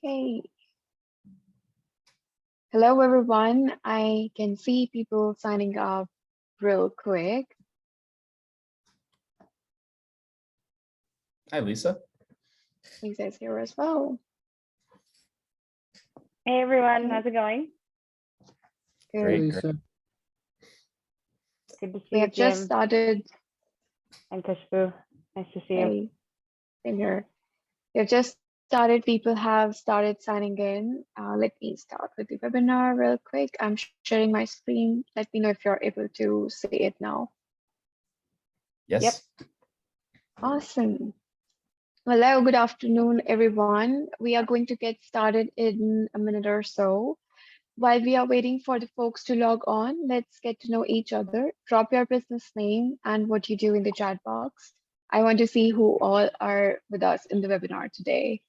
Hey, hello everyone. I can see people signing up real quick. Hi, Lisa. Lisa's here as well. Hey everyone, how's it going? Great. Lisa. Good to see We you, have just Jim started. and Kushbu. Nice to see you. Hey, same here. We have just started. People have started signing in. Let me start with the webinar real quick. I'm sharing my screen. Let me know if you're able to see it now. Yes. Yep. Awesome. Hello, good afternoon, everyone. We are going to get started in a minute or so. While we are waiting for the folks to log on, let's get to know each other. Drop your business name and what you do in the chat box. I want to see who all are with us in the webinar today.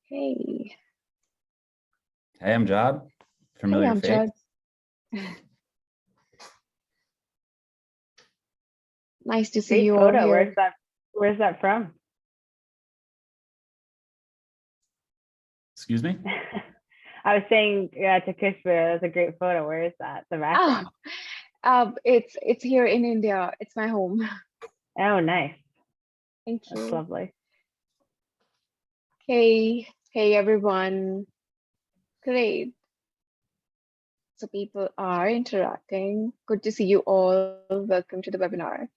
Hey. Hey, I'm Jod. Familiar Hey, I'm face. Judd. Nice to see Great you all photo. here. Where's that from? Excuse me? I was saying to Kushbu, that's a great photo. Where is that? The background. It's here in India. It's my home. Oh, nice. Thank That's you. lovely. Hey everyone. Great. So people are interacting. Good to see you all. Welcome to the webinar.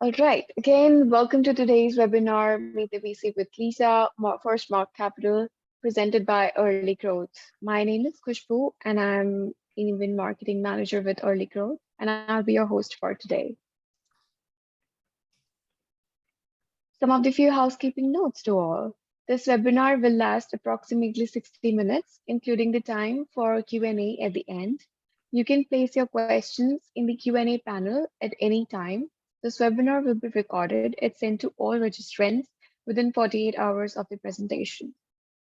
All right. Again, welcome to today's webinar, Meet the VC with Lisa, FirstMark Capital, presented by Early Growth. My name is Kushbu, and I'm an event marketing manager with Early Growth, and I'll be your host for today. Some of the few housekeeping notes to all. This webinar will last approximately 60 minutes, including the time for Q&A at the end. You can place your questions in the Q&A panel at any time. This webinar will be recorded and sent to all registrants within 48 hours of the presentation.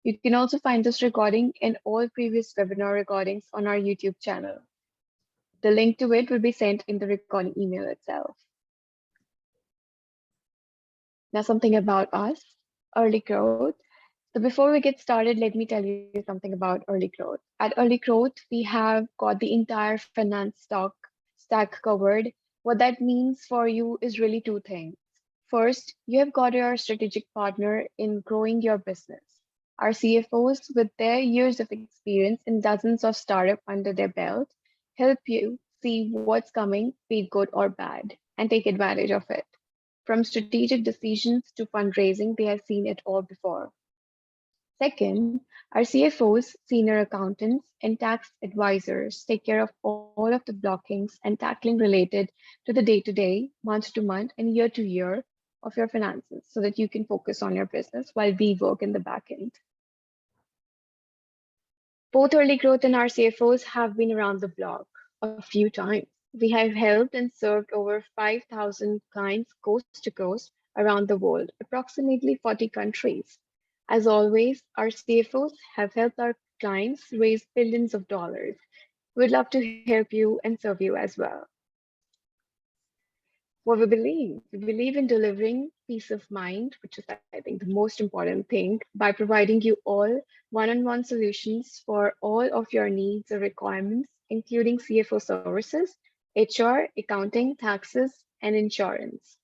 You can also find this recording and all previous webinar recordings on our YouTube channel. The link to it will be sent in the recording email itself. Now, something about us, Early Growth. So before we get started, let me tell you something about Early Growth. At Early Growth, we have got the entire finance stack covered. What that means for you is really two things. First, you have got your strategic partner in growing your business. Our CFOs, with their years of experience and dozens of startups under their belt, help you see what's coming, be it good or bad, and take advantage of it. From strategic decisions to fundraising, they have seen it all before. Second, our CFOs, senior accountants, and tax advisors take care of all of the blockings and tackling related to the day-to-day, month-to-month, and year-to-year of your finances so that you can focus on your business while we work in the back end. Both Early Growth and our CFOs have been around the block a few times. We have helped and served over 5,000 clients coast to coast around the world, approximately 40 countries. As always, our CFOs have helped our clients raise billions of dollars. We'd love to help you and serve you as well. What we believe in delivering peace of mind, which is, I think, the most important thing, by providing you all one-on-one solutions for all of your needs or requirements, including CFO services, HR, accounting, taxes, and insurance.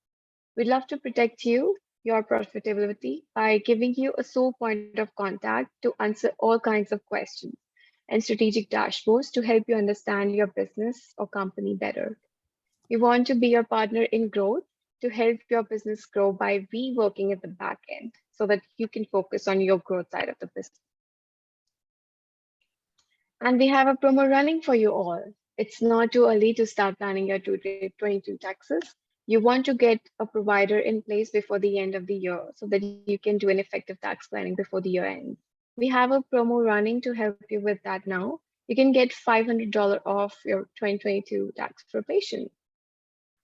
We'd love to protect you, your profitability, by giving you a sole point of contact to answer all kinds of questions and strategic dashboards to help you understand your business or company better. We want to be your partner in growth to help your business grow by we working at the back end so that you can focus on your growth side of the business. And we have a promo running for you all. It's not too early to start planning your 2022 taxes. You want to get a provider in place before the end of the year so that you can do an effective tax planning before the year ends. We have a promo running to help you with that now. You can get $500 off your 2022 tax preparation.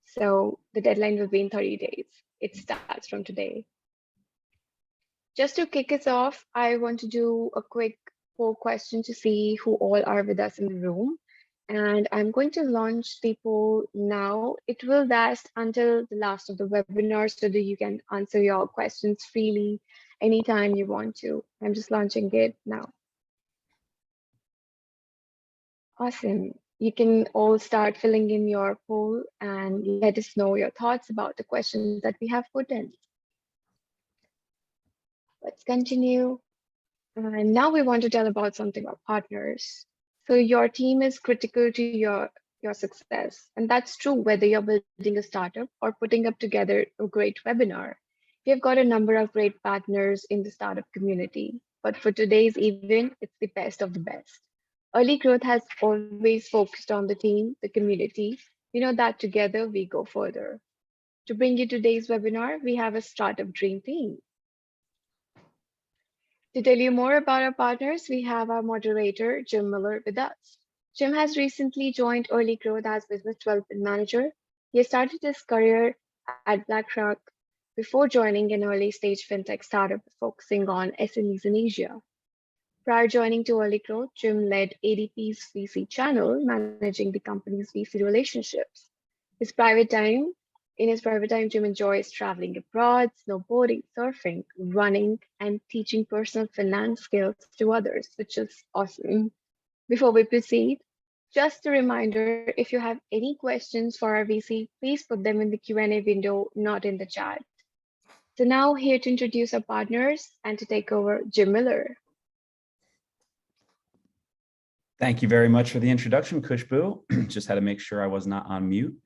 So the deadline will be in 30 days. It starts from today. Just to kick us off, I want to do a quick poll question to see who all are with us in the room. and I'm going to launch the poll now. It will last until the last of the webinar so that you can answer your questions freely anytime you want to. I'm just launching it now. Awesome. You can all start filling in your poll and let us know your thoughts about the questions that we have put in. Let's continue. And now we want to tell about something about partners. So your team is critical to your success. And that's true whether you're building a startup or putting up together a great webinar. We've got a number of great partners in the startup community, but for today's event, it's the best of the best. Early Growth has always focused on the team, the community. We know that together we go further. To bring you today's webinar, we have a startup dream team. To tell you more about our partners, we have our moderator, Jim Miller, with us. Jim has recently joined Early Growth as Business Development Manager. He started his career at BlackRock before joining an early stage fintech startup focusing on SMEs in Asia. Prior joining to Early Growth, Jim led ADP's VC channel, managing the company's VC relationships. In his private time, Jim enjoys traveling abroad, snowboarding, surfing, running, and teaching personal finance skills to others, which is awesome. Before we proceed, just a reminder, if you have any questions for our VC, please put them in the Q&A window, not in the chat. So now here to introduce our partners and to take over, Jim Miller. Thank you very much for the introduction, Khushbu. Just had to make sure I was not on mute.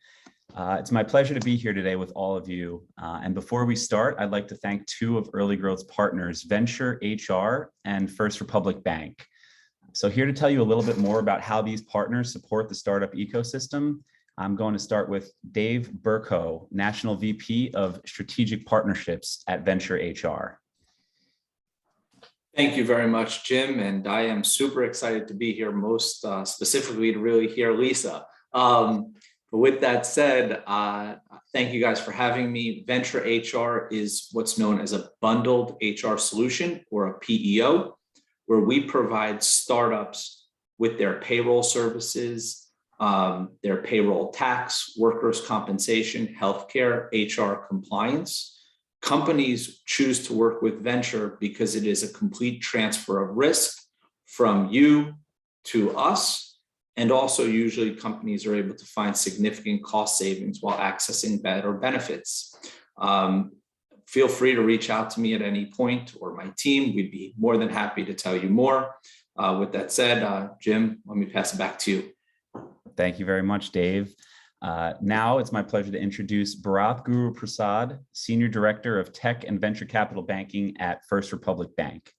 It's my pleasure to be here today with all of you. And before we start, I'd like to thank two of Early Growth's partners, Vensure HR and First Republic Bank. So here to tell you a little bit more about how these partners support the startup ecosystem, I'm going to start with Dave Burko, National VP of Strategic Partnerships at Vensure HR. Thank you very much, Jim. And I am super excited to be here, most specifically to really hear Lisa. But with that said, thank you guys for having me. Vensure HR is what's known as a bundled HR solution, or a PEO, where we provide startups with their payroll services, their payroll tax, workers' compensation, healthcare, HR compliance. Companies choose to work with Vensure because it is a complete transfer of risk from you to us. And also usually companies are able to find significant cost savings while accessing better benefits. Feel free to reach out to me at any point, or my team. We'd be more than happy to tell you more. With that said, Jim, let me pass it back to you. Thank you very much, Dave. Now it's my pleasure to introduce Bharath Guru Prasad, Senior Director of Tech and Venture Capital Banking at First Republic Bank.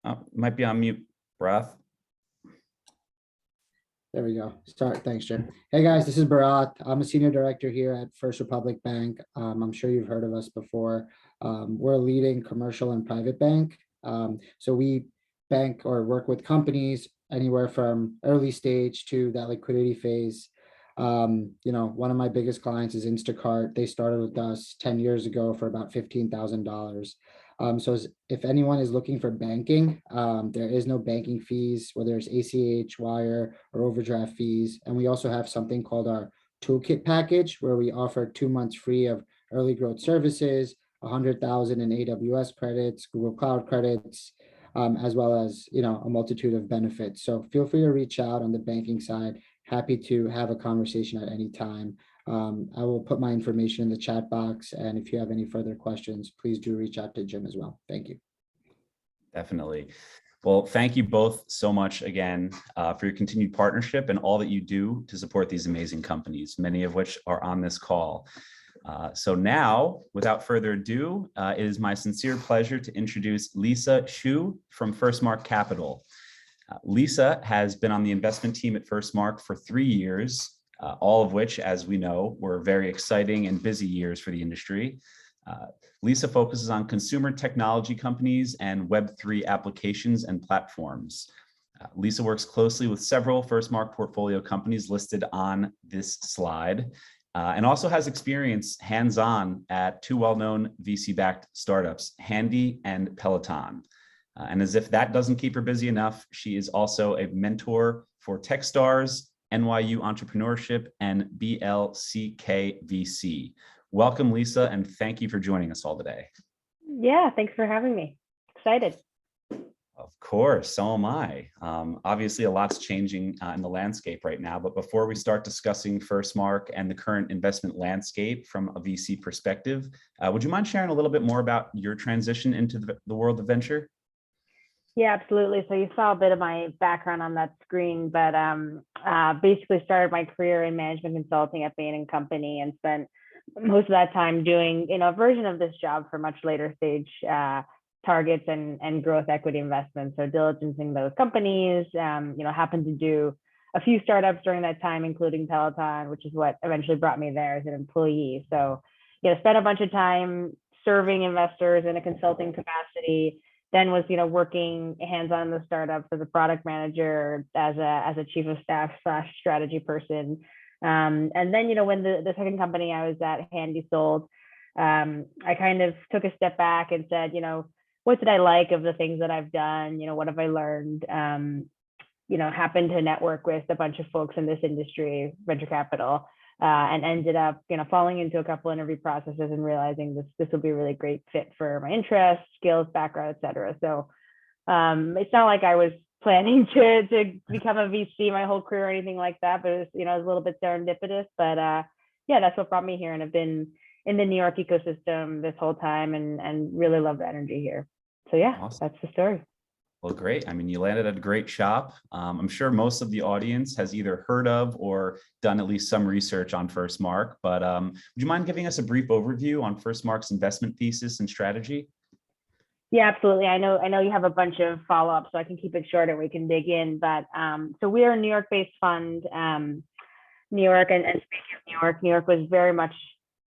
Oh, might be on mute, Bharath. There we go. Start. Thanks, Jim. Hey guys, this is Bharath. I'm a senior director here at First Republic Bank. I'm sure you've heard of us before. We're a leading commercial and private bank. So we bank or work with companies anywhere from early stage to that liquidity phase. One of my biggest clients is Instacart. They started with us 10 years ago for about $15,000. So if anyone is looking for banking, there is no banking fees, whether it's ACH, wire, or overdraft fees. And we also have something called our toolkit package, where we offer 2 months free of early growth services, 100,000 in AWS credits, Google Cloud credits, as well as a multitude of benefits. So feel free to reach out on the banking side. Happy to have a conversation at any time. I will put my information in the chat box, and if you have any further questions, please do reach out to Jim as well. Thank you. Definitely. Well, thank you both so much again for your continued partnership and all that you do to support these amazing companies, many of which are on this call. So now, without further ado, it is my sincere pleasure to introduce Lisa Xu from FirstMark Capital. Lisa has been on the investment team at FirstMark for 3 years, all of which, as we know, were very exciting and busy years for the industry. Lisa focuses on consumer technology companies and Web3 applications and platforms. Lisa works closely with several FirstMark portfolio companies listed on this slide, and also has experience hands-on at 2 well-known VC-backed startups, Handy and Peloton. And as if that doesn't keep her busy enough, she is also a mentor for Techstars, NYU Entrepreneurship, and BLCKVC. Welcome, Lisa, and thank you for joining us all today. Yeah, thanks for having me. Excited. Of course, so am I. Obviously, a lot's changing in the landscape right now, but before we start discussing FirstMark and the current investment landscape from a VC perspective, would you mind sharing a little bit more about your transition into the world of venture? Yeah, absolutely. So you saw a bit of my background on that screen, but basically started my career in management consulting at Bain & Company and spent most of that time doing, a version of this job for much later stage targets and growth equity investments. So diligencing those companies, happened to do a few startups during that time, including Peloton, which is what eventually brought me there as an employee. So, spent a bunch of time serving investors in a consulting capacity. Then was, working hands-on in the startups as a product manager, as a chief of staff / strategy person. And then, when the second company I was at, Handy, sold, I kind of took a step back and said, what did I like of the things that I've done? What have I learned? Happened to network with a bunch of folks in this industry, venture capital, and ended up, falling into a couple interview processes and realizing this would be a really great fit for my interests, skills, background, et cetera. So it's not like I was planning to become a VC my whole career or anything like that, but it was, a little bit serendipitous. But yeah, that's what brought me here, and I've been in the New York ecosystem this whole time and really love the energy here. So yeah, Awesome. That's the story. Well, great. I mean, you landed at a great shop. I'm sure most of the audience has either heard of or done at least some research on FirstMark, but would you mind giving us a brief overview on FirstMark's investment thesis and strategy? Yeah, absolutely. I know you have a bunch of follow-ups, so I can keep it short and we can dig in. But so we are a New York-based fund. New York, and speaking of New York was very much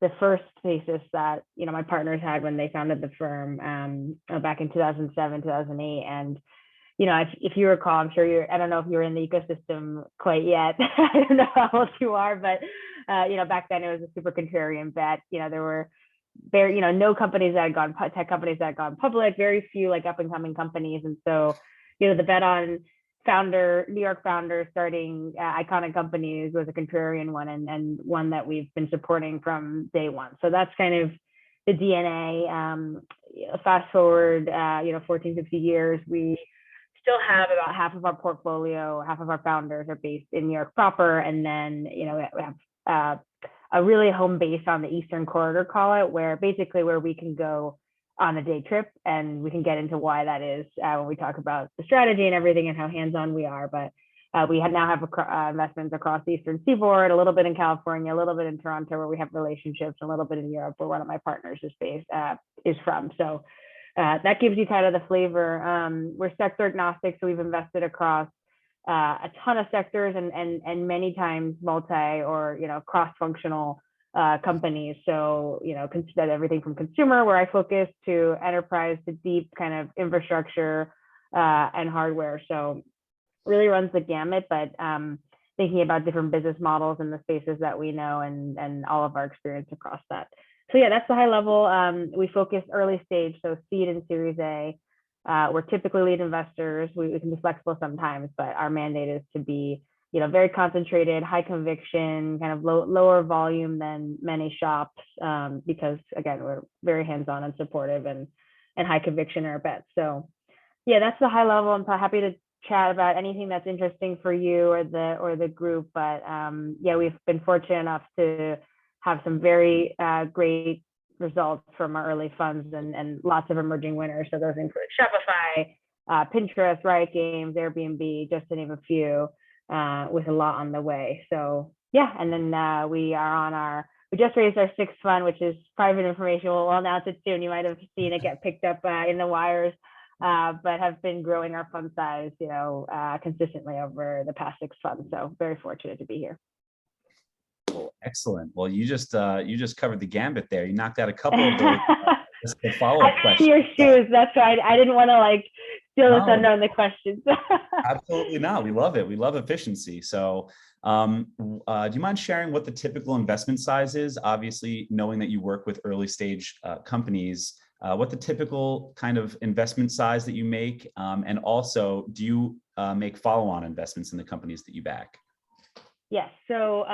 the first thesis that my partners had when they founded the firm back in 2007, 2008. And if you recall, I'm sure I don't know if you're in the ecosystem quite yet. I don't know how old you are, but back then it was a super contrarian bet. There were no companies that had gone, tech companies that had gone public, very few like up and coming companies. And so, the bet on New York founder starting iconic companies was a contrarian one, and one that we've been supporting from day one. So that's kind of the DNA. Fast forward, 14, 15 years, we still have about half of our portfolio, half of our founders are based in New York proper. And then, we have a really home base on the Eastern Corridor, call it, where we can go on a day trip, and we can get into why that is when we talk about the strategy and everything and how hands-on we are. But we now have investments across the Eastern Seaboard, a little bit in California, a little bit in Toronto, where we have relationships, a little bit in Europe, where one of my partners is from. So that gives you kind of the flavor. We're sector agnostic, so we've invested across a ton of sectors and many times multi or cross-functional companies. So consider everything from consumer, where I focus, to enterprise, to deep kind of infrastructure and hardware. So really runs the gamut, but thinking about different business models in the spaces that we know and all of our experience across that. So yeah, that's the high level. We focus early stage, so seed and Series A. We're typically lead investors. We can be flexible sometimes, but our mandate is to be, very concentrated, high conviction, kind of lower volume than many shops, because again, we're very hands-on and supportive and high conviction in our bets. So yeah, that's the high level. I'm happy to chat about anything that's interesting for you or the group. But yeah, we've been fortunate enough to have some very great results from our early funds and lots of emerging winners. So those include Shopify, Pinterest, Riot Games, Airbnb, just to name a few, with a lot on the way. So yeah, and then we just raised our sixth fund, which is private information. We'll announce it soon. You might have seen it get picked up in the wires, but have been growing our fund size, consistently over the past 6 funds. So very fortunate to be here. Well, excellent. Well, you just covered the gambit there. You knocked out a couple of the follow-up questions. Your shoes. That's right. I didn't want to steal the thunder on the questions. Absolutely not. We love it. We love efficiency. So do you mind sharing what the typical investment size is? Obviously, knowing that you work with early stage companies, what the typical kind of investment size that you make, and also do you make follow-on investments in the companies that you back? Yes, so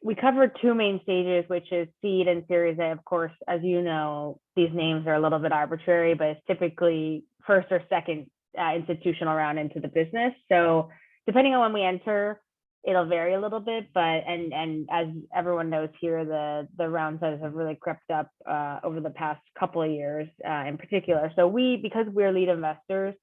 we cover two main stages, which is seed and Series A. Of course, as you know, these names are a little bit arbitrary, but it's typically first or second institutional round into the business. So depending on when we enter, it'll vary a little bit, but and as everyone knows here, the round sizes have really crept up over the past couple of years in particular. So because we're lead investors,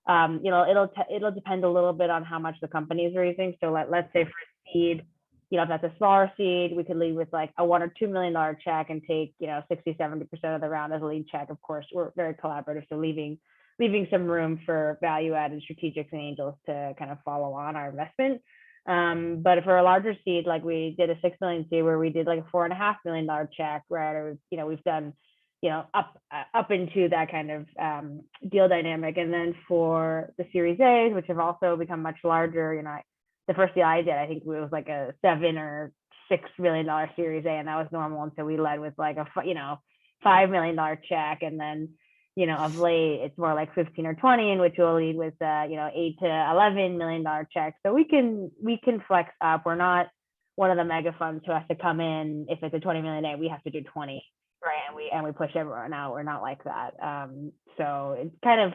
you know, it'll depend a little bit on how much the company is raising. So let's say for seed, you know, if that's a smaller seed, we could lead with like a $1 or $2 million check and take, you know, 60-70% of the round as a lead check. Of course, we're very collaborative, so leaving some room for value-added strategics and angels to kind of follow on our investment. But for a larger seed, like we did a $6 million seed where we did like a $4.5 million check, right? Or, you know, we've done, you know, up into that kind of deal dynamic. And then for the Series A's, which have also become much larger, you know, the first deal I did, I think it was like a $7 or $6 million Series A, and that was normal. And so we led with like a, you know, $5 million check, and then, you know, of late it's more like 15 or 20, in which we'll lead with you know, $8 to $11 million checks. So we can flex up. We're not one of the mega funds who has to come in. If it's a 20 million A, we have to do 20, right? And we push everyone out. We're not like that. So it's kind of,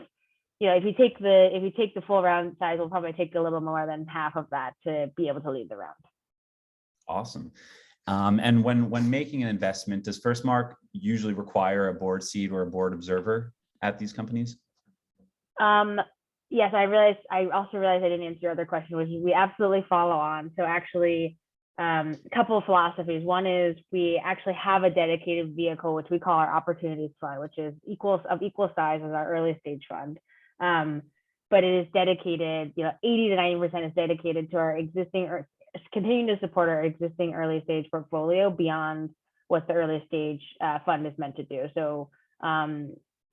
you know, if you take the full round size, we'll probably take a little more than half of that to be able to lead the round. Awesome. And when making an investment, does FirstMark usually require a board seat or a board observer at these companies? Yes, I also realized I didn't answer your other question, which is we absolutely follow on. So actually, a couple of philosophies. One is we actually have a dedicated vehicle, which we call our opportunities fund, which is equal size as our early stage fund. But it is dedicated, you know, 80 to 90% is dedicated to our existing, or continuing to support our existing early stage portfolio beyond what the early stage fund is meant to do. So,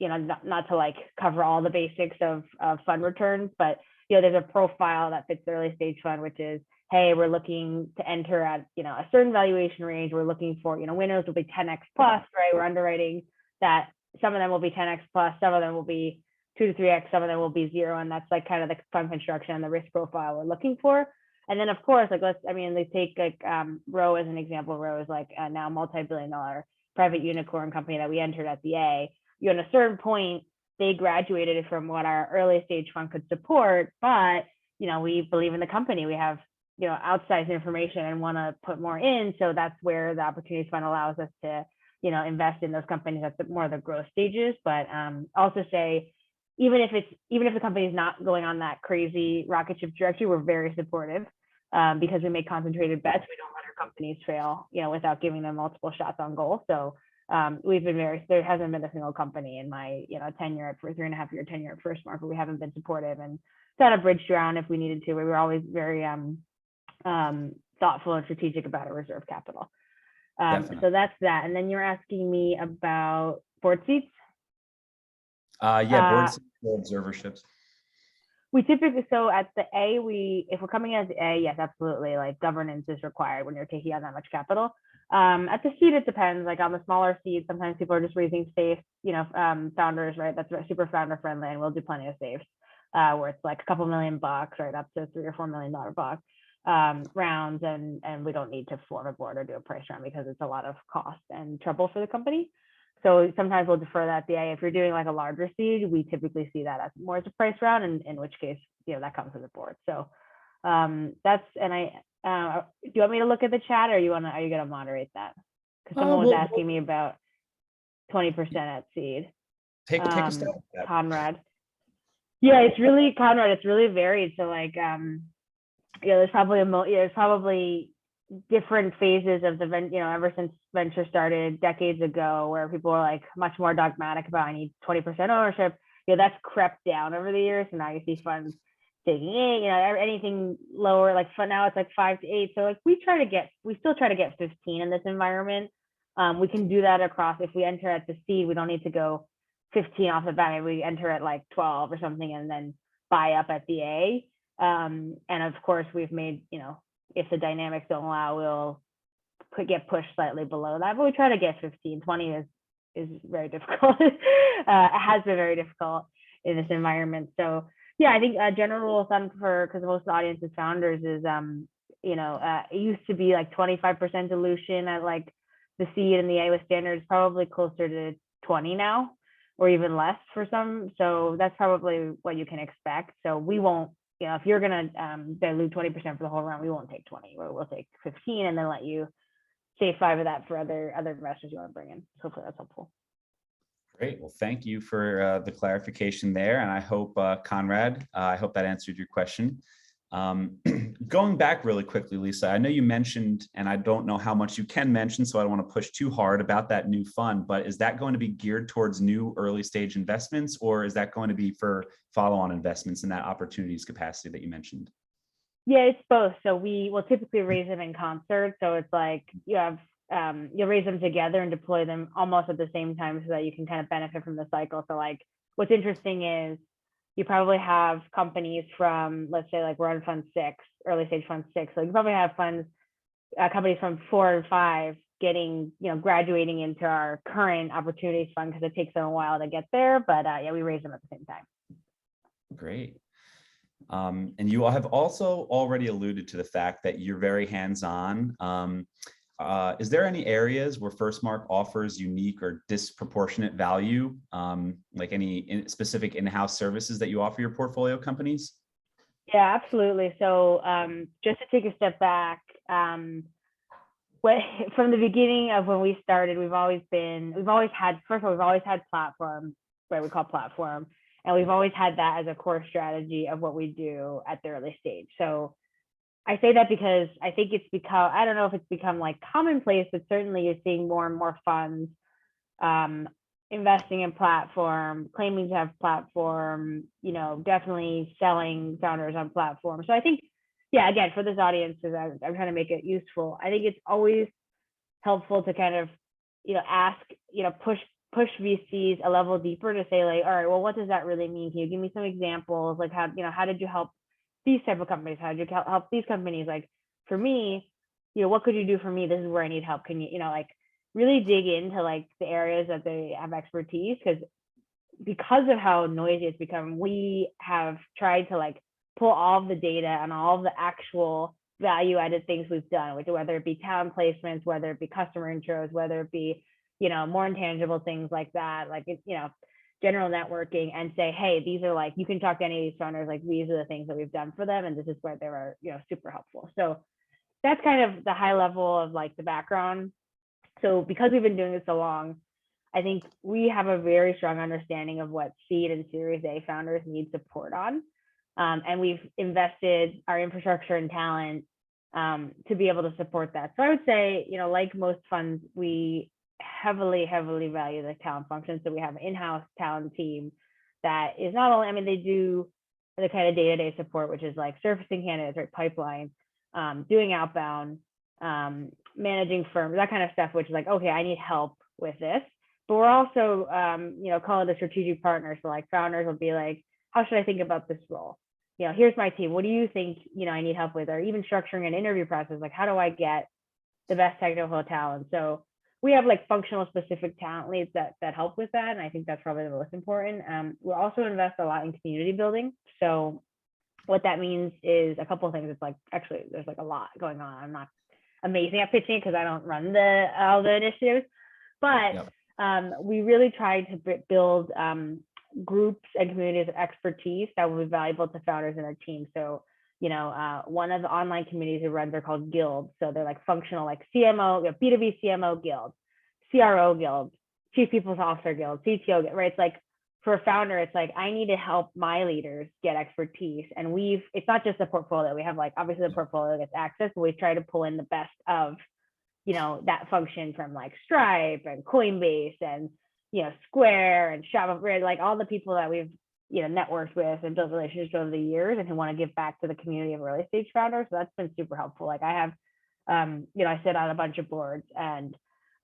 you know, not to like cover all the basics of fund returns, but, you know, there's a profile that fits the early stage fund, which is, hey, we're looking to enter at, you know, a certain valuation range. We're looking for, you know, winners will be 10x plus, right? We're underwriting that some of them will be 10x plus, some of them will be 2 to 3x, some of them will be 0. And that's like kind of the fund construction and the risk profile we're looking for. And then of course, like they take like Row as an example. Row is like a now multi-billion-dollar private unicorn company that we entered at the A. You know, at a certain point, they graduated from what our early stage fund could support, but, you know, we believe in the company. We have, you know, outsized information and want to put more in. So that's where the opportunities fund allows us to, you know, invest in those companies at the more the growth stages. But also say, even if the company is not going on that crazy rocket ship trajectory, we're very supportive because we make concentrated bets. We don't let our companies fail, you know, without giving them multiple shots on goal. So we've been there hasn't been a single company in my, you know, tenure for 3.5 year tenure at FirstMark where we haven't been supportive and kind of bridged around if we needed to. We were always very thoughtful and strategic about our reserve capital. So that's that. And then you're asking me about board seats. Yeah, board seats or observerships. We typically, so at the A, if we're coming in at the A, yes, absolutely. Like governance is required when you're taking on that much capital. At the seed, it depends. Like on the smaller seed, sometimes people are just raising safe, you know, founders, right? That's super founder friendly, and we'll do plenty of safes where it's like a couple $1 million, right, up to $3 or $4 million bucks rounds, and we don't need to form a board or do a price round because it's a lot of cost and trouble for the company. So sometimes we'll defer that at the A. If you're doing like a larger seed, we typically see that as more as a price round, and in which case, you know, that comes with the board. So that's, and do you want me to look at the chat, or are you gonna moderate that? Because someone was asking me about 20% at seed. Take a step. Conrad. Yeah, it's really varied. So like, yeah, there's probably different phases of the you know, ever since Vensure started decades ago, where people were like much more dogmatic about I need 20% ownership. You know, that's crept down over the years, and now you see funds taking 8. You know, anything lower, like fund now it's like 5 to 8. So like we still try to get 15 in this environment. We can do that across. If we enter at the seed, we don't need to go 15 off the bat. Maybe we enter at like 12 or something, and then buy up at the A. And of course, we've made, you know, if the dynamics don't allow, we'll get pushed slightly below that, but we try to get 15. 20 is is very difficult. It has been very difficult in this environment. So yeah, I think a general rule of thumb because most of the audience is founders is, it used to be like 25% dilution at like the seed and the A with standards, probably closer to 20 now, or even less for some. So that's probably what you can expect. So we won't, if you're going to dilute 20% for the whole round, we won't take 20. We'll take 15 and then let you save 5 of that for other investors you want to bring in. Hopefully that's helpful. Great. Well, thank you for the clarification there. And I hope, Conrad, I hope that answered your question. Going back really quickly, Lisa, I know you mentioned, and I don't know how much you can mention, so I don't want to push too hard about that new fund, but is that going to be geared towards new early stage investments, or is that going to be for follow-on investments in that opportunities capacity that you mentioned? Yeah, it's both. So we will typically raise them in concert. So it's like you'll raise them together and deploy them almost at the same time so that you can kind of benefit from the cycle. So like what's interesting is you probably have companies from, let's say like we're on fund 6, early stage fund 6. So you probably have companies from 4 and 5 getting, graduating into our current opportunities fund because it takes them a while to get there. But yeah, we raise them at the same time. Great. And you have also already alluded to the fact that you're very hands-on. Is there any areas where FirstMark offers unique or disproportionate value, like any specific in-house services that you offer your portfolio companies? Yeah, absolutely. So just to take a step back, from the beginning of when we started, we've always had platform, right? We call platform. And we've always had that as a core strategy of what we do at the early stage. So I say that because I think I don't know if it's become like commonplace, but certainly you're seeing more and more funds investing in platform, claiming to have platform, definitely selling founders on platform. So I think, yeah, again, for this audience, because I'm trying to make it useful, I think it's always helpful to kind of, ask, push VCs a level deeper to say like, all right, well, what does that really mean? Can you give me some examples? Like how did you help these type of companies? How did you help these companies? Like for me, what could you do for me? This is where I need help. Can you, like really dig into like the areas that they have expertise? Because of how noisy it's become, we have tried to like pull all of the data and all of the actual value added things we've done, whether it be talent placements, whether it be customer intros, whether it be more intangible things like that, like general networking, and say, hey, these are like, you can talk to any of these founders, like these are the things that we've done for them, and this is where they were super helpful. So that's kind of the high level of like the background. So because we've been doing this so long, I think we have a very strong understanding of what seed and Series A founders need support on, and we've invested our infrastructure and talent to be able to support that. So I would say, like most funds, we heavily value the talent function. So we have an in-house talent team that is not only, they do the kind of day-to-day support, which is like surfacing candidates, right, pipeline, doing outbound, managing firms, that kind of stuff, which is like, okay, I need help with this. But we're also, call it a strategic partner. So like founders will be like, how should I think about this role? Here's my team. What do you think, I need help with? Or even structuring an interview process. Like, how do I get the best technical talent? So we have like functional specific talent leads that help with that. And I think that's probably the most important. We also invest a lot in community building. So what that means is a couple of things. It's like, actually, there's like a lot going on. I'm not amazing at pitching because I don't run all the initiatives, but yep. We really try to build groups and communities of expertise that will be valuable to founders and their team. So one of the online communities we run, they're called guilds. So they're like functional, like CMO, B2B CMO guild, CRO guild, Chief People's Officer guild, CTO guild, right? It's like for a founder, it's like, I need to help my leaders get expertise. And it's not just a portfolio. We have like, obviously the portfolio gets access, but we try to pull in the best of, that function from like Stripe and Coinbase and, Square and Shopify, like all the people that we've networked with and built relationships over the years and who want to give back to the community of early stage founders. So that's been super helpful. Like I have, I sit on a bunch of boards, and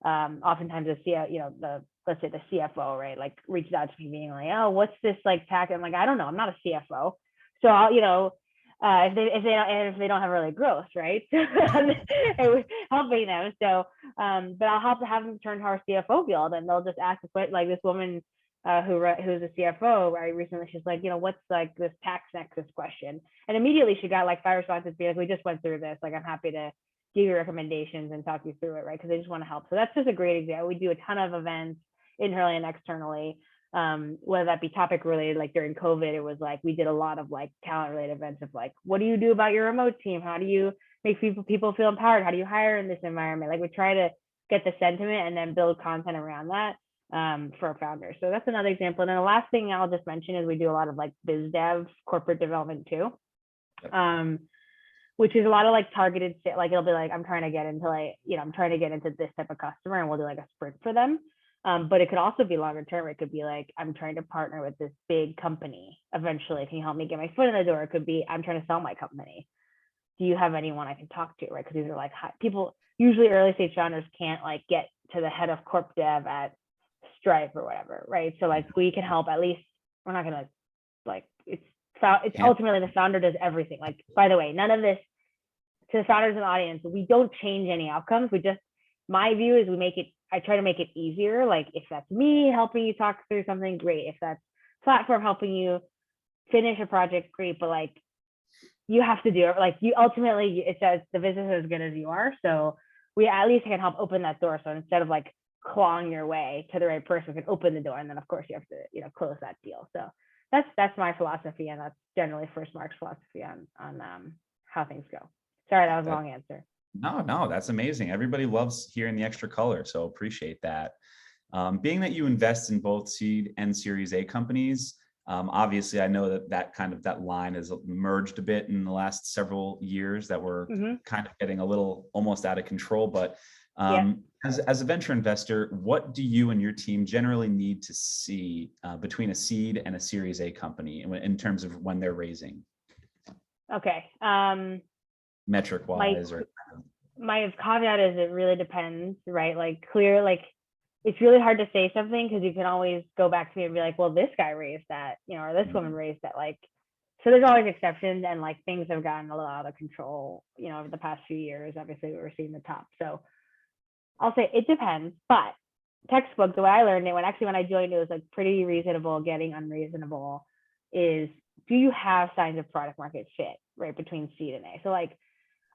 oftentimes let's say the CFO, right, like reaches out to me being like, oh, what's this like tax? I'm like, I don't know, I'm not a CFO. So I'll, if they don't have really growth, right? It was helping them. So, but I'll have to have them turn to our CFO guild, and they'll just ask a question. Like this woman who's a CFO, right? Recently, she's like, what's like this tax nexus question? And immediately she got like 5 responses, being like, we just went through this. Like, I'm happy to give you recommendations and talk you through it, right? Because they just want to help. So that's just a great example. We do a ton of events internally and externally. Whether that be topic related, like during COVID, it was like we did a lot of like talent related events of like, what do you do about your remote team? How do you make people feel empowered? How do you hire in this environment? Like we try to get the sentiment and then build content around that for our founders. So that's another example. And then the last thing I'll just mention is we do a lot of like biz dev corporate development too, which is a lot of like targeted, like it'll be like, I'm trying to get into this type of customer, and we'll do like a sprint for them. But it could also be longer term. It could be like, I'm trying to partner with this big company. Eventually, can you help me get my foot in the door? It could be, I'm trying to sell my company. Do you have anyone I can talk to, right? Because these are like people, usually early stage founders can't like get to the head of corp dev at Stripe or whatever, right? So like we can help at least. We're not gonna like it's ultimately the founder does everything. Like, by the way, none of this, to the founders in the audience, we don't change any outcomes. My view is I try to make it easier. Like if that's me helping you talk through something, great. If that's platform helping you finish a project, great. But like you have to do it. Like you ultimately, it says the business is as good as you are. So we at least can help open that door. So instead of like clawing your way to the right person, we can open the door. And then of course you have to, close that deal. So that's my philosophy. And that's generally FirstMark's philosophy on how things go. Sorry, that was a long answer. No, that's amazing. Everybody loves hearing the extra color, so appreciate that. Being that you invest in both seed and Series A companies, obviously I know that line has merged a bit in the last several years, that we're kind of getting a little almost out of control. But as a venture investor, what do you and your team generally need to see between a seed and a Series A company in terms of when they're raising? Okay. Metric wise, my caveat is it really depends, right? Like it's really hard to say something because you can always go back to me and be like, well, this guy raised that, or this woman raised that. Like, so there's always exceptions, and like things have gotten a little out of control, over the past few years. Obviously, we're seeing the top. So I'll say it depends, but textbook, the way I learned it when I joined, it was like pretty reasonable, getting unreasonable, is do you have signs of product market fit, right, between seed and A? So like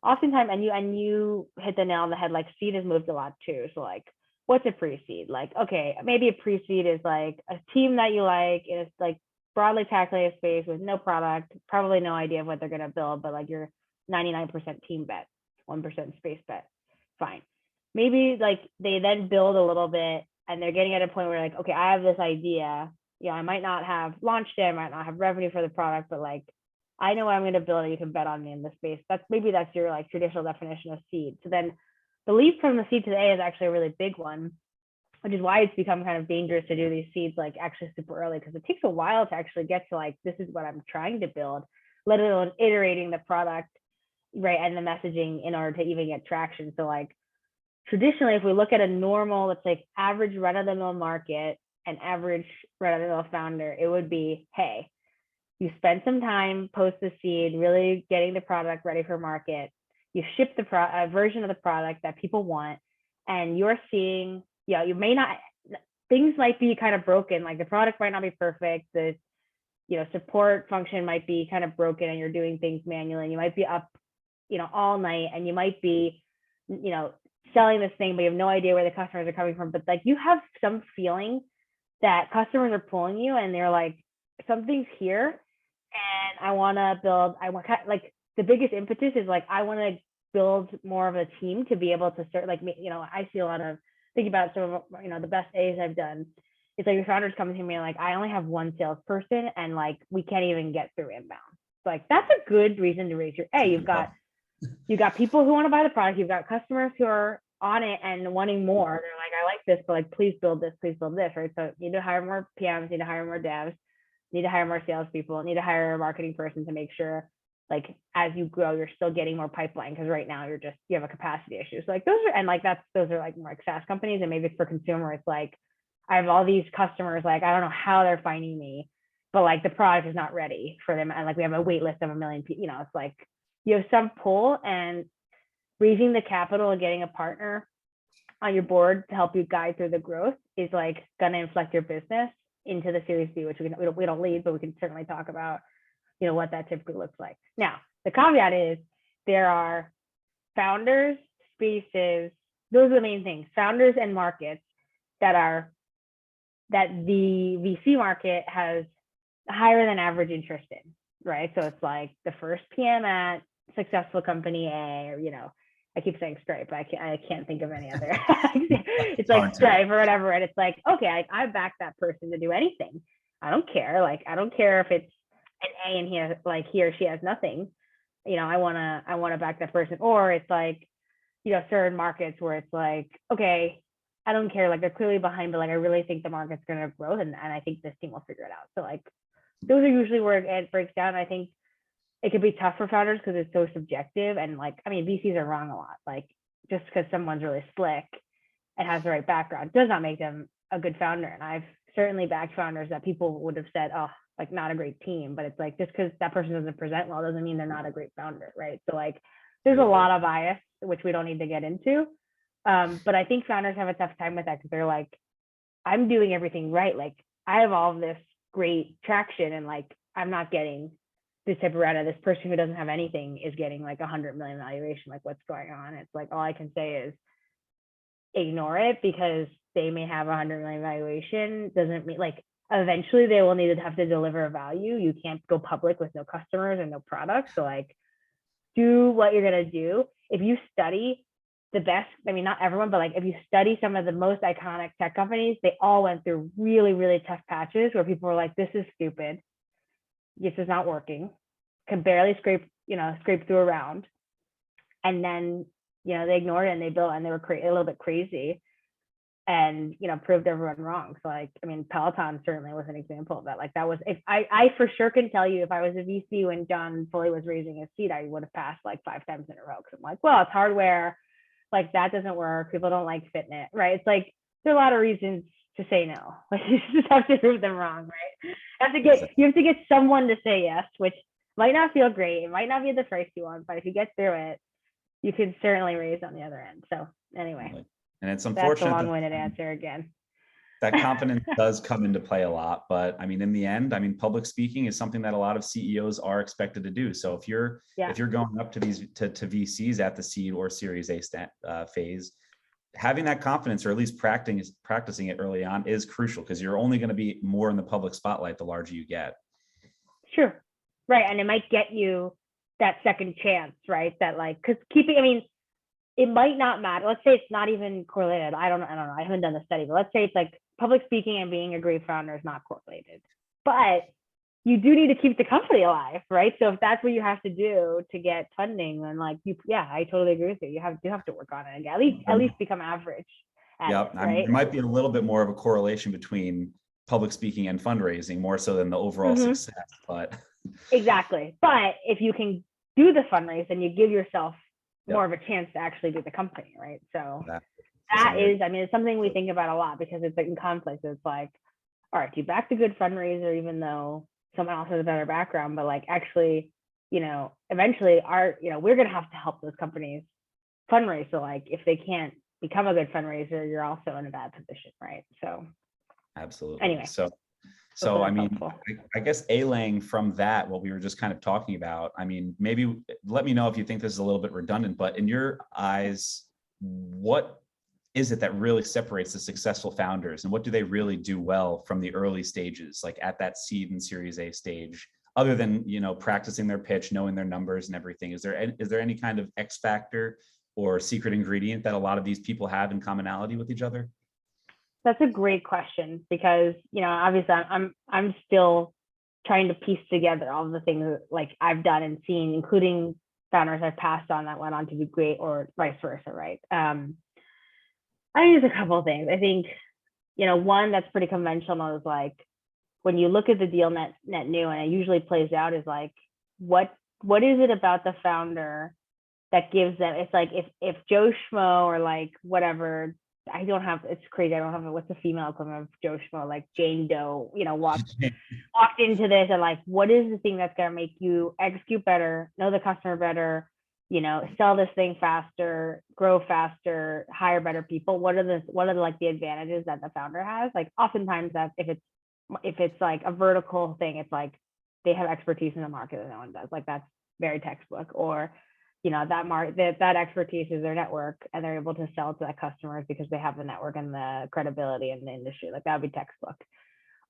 oftentimes, and you hit the nail on the head, like seed has moved a lot too. So like, what's a pre-seed? Like, okay, maybe a pre-seed is like a team that you like, and it's like broadly calculated space with no product, probably no idea of what they're going to build, but like you're 99% team bet, 1% space bet, fine. Maybe like they then build a little bit and they're getting at a point where like, okay, I have this idea, I might not have launched it, I might not have revenue for the product, but like, I know what I'm going to build and you can bet on me in this space. That's your like traditional definition of seed. So then the leap from the seed to the A is actually a really big one, which is why it's become kind of dangerous to do these seeds like actually super early, because it takes a while to actually get to like, this is what I'm trying to build, let alone iterating the product, right, and the messaging in order to even get traction. So like traditionally, if we look at a normal, let's say average run-of-the-mill market and average run-of-the-mill founder, it would be, hey, you spend some time post the seed, really getting the product ready for market. You ship the version of the product that people want, and you're seeing, you may not, things might be kind of broken. Like the product might not be perfect. The, support function might be kind of broken, and you're doing things manually. And you might be up, all night, and you might be, selling this thing, but you have no idea where the customers are coming from. But like you have some feeling that customers are pulling you, and they're like, something's here. And I want to build, like the biggest impetus is like, I want to build more of a team to be able to start, like, I see a lot of, think about some of, the best A's I've done. It's like your founders coming to me and like, I only have one salesperson and like, we can't even get through inbound. Like, that's a good reason to raise your A. You've got people who want to buy the product. You've got customers who are on it and wanting more. They're like, I like this, but like, please build this, right? So you need to hire more PMs, need to hire more devs, need to hire more salespeople, need to hire a marketing person to make sure, like, as you grow, you're still getting more pipeline, because right now you have a capacity issue. So like those are like more like SaaS companies, and maybe for consumer, it's like I have all these customers, like I don't know how they're finding me, but like the product is not ready for them, and like we have a wait list of 1 million people. It's like you have some pull, and raising the capital and getting a partner on your board to help you guide through the growth is like going to inflect your business into the Series B, which we don't lead, but we can certainly talk about, what that typically looks like. Now, the caveat is there are founders, spaces, those are the main things, founders and markets that the VC market has higher than average interest in, right? So it's like the first PM at successful company A, or, I keep saying Stripe, but I can't think of any other. It's like Stripe or whatever. And it's like, okay, I back that person to do anything. I don't care. Like, I don't care if it's an A and he or she has nothing. I wanna back that person. Or it's like, certain markets where it's like, okay, I don't care. Like, they're clearly behind, but like I really think the market's gonna grow, and I think this team will figure it out. So like those are usually where it breaks down. I think it could be tough for founders because it's so subjective, and like, I mean, VCs are wrong a lot. Like, just because someone's really slick and has the right background does not make them a good founder. And I've certainly backed founders that people would have said, oh, like not a great team, but it's like, just because that person doesn't present well doesn't mean they're not a great founder, right? So like, there's a lot of bias, which we don't need to get into. But I think founders have a tough time with that because they're like, I'm doing everything right. Like, I have all of this great traction, and like, I'm not getting this type of round. This person who doesn't have anything is getting like 100 million valuation. Like, what's going on? It's like, all I can say is ignore it, because they may have 100 million valuation. Doesn't mean, like, eventually they will need to have to deliver value. You can't go public with no customers and no products. So like, do what you're going to do. If you study the best, I mean, not everyone, but like if you study some of the most iconic tech companies, they all went through really, really tough patches where people were like, this is stupid. This is not working. Can barely scrape through a round. And then, they ignored it and they built, and they were a little bit crazy, and, proved everyone wrong. So like, I mean, Peloton certainly was an example of that. Like, that was, if I for sure can tell you, if I was a VC when John Foley was raising his seed, I would have passed like 5 times in a row. Cause I'm like, well, it's hardware. Like, that doesn't work. People don't like fitness, right? It's like, there are a lot of reasons to say no. Like, you just have to prove them wrong, right? You have to get someone to say yes, which might not feel great. It might not be the price you want, but if you get through it, you can certainly raise on the other end. So anyway, and it's that's unfortunate a long-winded answer again. that confidence does come into play a lot. But I mean, in the end, I mean, public speaking is something that a lot of CEOs are expected to do. So if you're going up to these to VCs at the seed or Series A phase, having that confidence, or at least practicing it early on, is crucial, because you're only going to be more in the public spotlight the larger you get. Sure. Right. And it might get you that second chance, right? That like, because it might not matter. Let's say it's not even correlated. I don't know. I haven't done the study, but let's say it's like public speaking and being a great founder is not correlated, but you do need to keep the company alive, right? So if that's what you have to do to get funding, then like I totally agree with you. You have to work on it and at least become average. Yep. I mean, there might be a little bit more of a correlation between public speaking and fundraising, more so than the overall success, but exactly. But if you can do the fundraise, then you give yourself more of a chance to actually do the company, right? So that is, I mean, it's something we think about a lot, because it's like in conflict. It's like, all right, you back the good fundraiser, even though someone else has a better background, but like, actually, eventually we're going to have to help those companies fundraise. So like, if they can't become a good fundraiser, you're also in a bad position, right? So absolutely. Anyway. So I mean, I guess allaying from that, what we were just kind of talking about, I mean, maybe let me know if you think this is a little bit redundant, but in your eyes, what is it that really separates the successful founders, and what do they really do well from the early stages, like at that seed and Series A stage, other than, practicing their pitch, knowing their numbers and everything? Is there any kind of X factor or secret ingredient that a lot of these people have in commonality with each other? That's a great question, because, obviously I'm still trying to piece together all the things that, like, I've done and seen, including founders I've passed on that went on to be great, or vice versa, right? I think there's a couple of things. I think, one that's pretty conventional is like, when you look at the deal net new, and it usually plays out, is like, what is it about the founder that gives them, it's like, if Joe Schmo or like whatever I don't have, it's crazy. I don't have, what's the female equivalent of Joe Schmo, like Jane Doe, walked into this and like, what is the thing that's going to make you execute better, know the customer better, sell this thing faster, grow faster, hire better people? What are the like the advantages that the founder has? Like oftentimes that if it's like a vertical thing, it's like they have expertise in the market that no one does. Like that's very textbook. Or that expertise is their network, and they're able to sell to that customers because they have the network and the credibility in the industry. Like that would be textbook.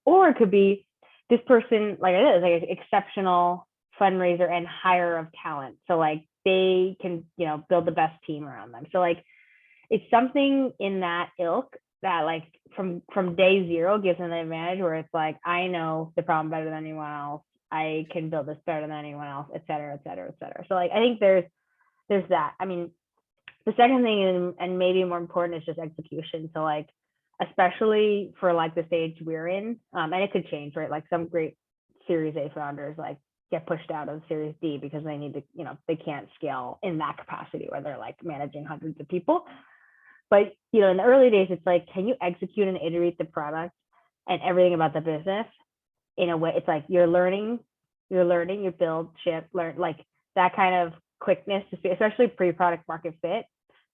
Or it could be this person, like it is like an exceptional fundraiser and hire of talent. So like they can, build the best team around them. So like it's something in that ilk that like from day zero gives them the advantage, where it's like, I know the problem better than anyone else. I can build this better than anyone else, et cetera, et cetera, et cetera. So like, I think there's that. I mean, the second thing, and maybe more important, is just execution. So like, especially for like the stage we're in, and it could change, right? Like some great Series A founders like get pushed out of Series D because they need to, they can't scale in that capacity where they're like managing hundreds of people. But, in the early days, it's like, can you execute and iterate the product and everything about the business in a way? It's like you're learning, you build, ship, learn, like that kind of quickness to see, especially pre-product market fit,